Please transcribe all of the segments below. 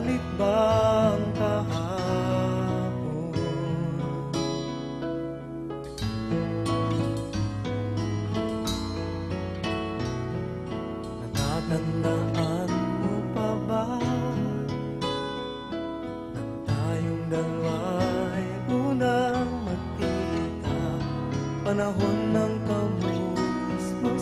babalik ba ang kahapon? Natatandaan mo pa ba nang tayong dalawa'y unang magkita? Panahon ng kamusmusan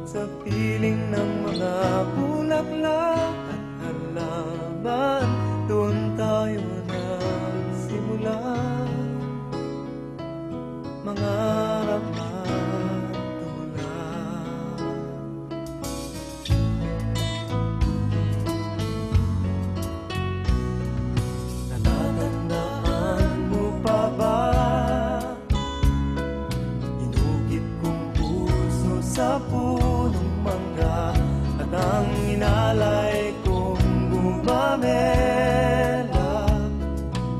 sa piling ng mga bulaklak at halaman. Doon tayo nagsimula mangarap at tulad. Natatandaan mo pa ba inukit kong puso sa punong mangga at ang inalay kong gumamela,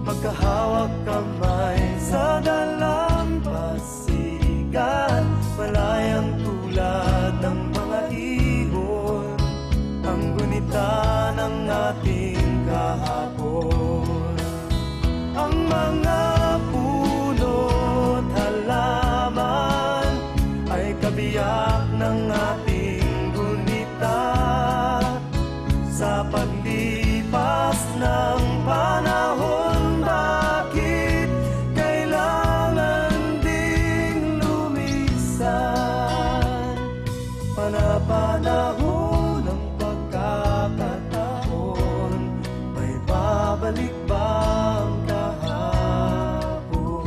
magkahawak kamay sa dalampasigan, malayang tulad ng mga ibon, ang gunita ng ating kahapon. Ang mga puno't halaman ay kabiyak ng ating gunita. Sa paglipas ng panahon, bakit kailangan ding lumisan? Panapanahon ng pagkakataon, may babalik ba ang kahapon?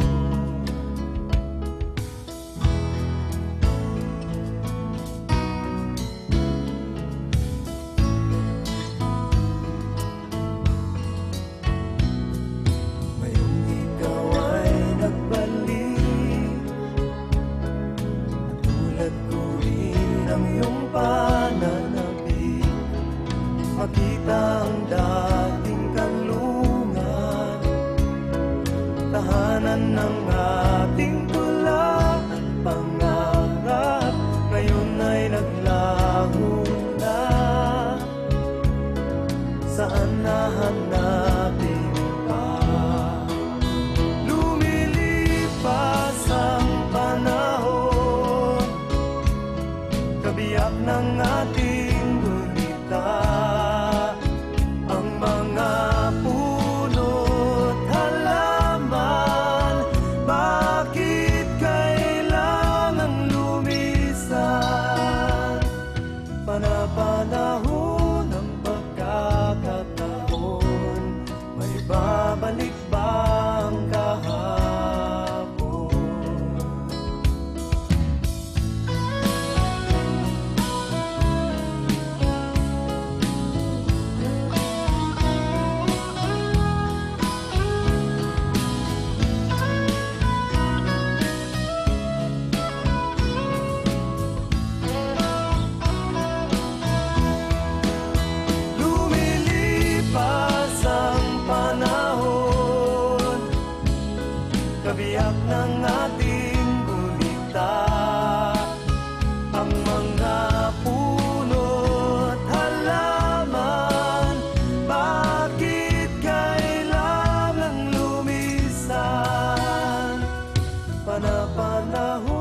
Ngayong ikaw ay nagbalik, natulad ko rin ang iyong pananabik. Makita ang dating kanlungan, tahanan ng ating tula at pangarap, ngayon ay naglaho na. Saan nahanapin pa? Lumilipas ang panahon, kabiyak ng ating gunita. Ang mga puno't halaman, bakit kailangan lumisan? Panapanahon ng pagkakataon, may babalik ba ang kahapon? Lumilipas ang panahon, kabiyak ng ating gunita. Ang mga puno't halaman, bakit kailangan lumisan? Panapanahon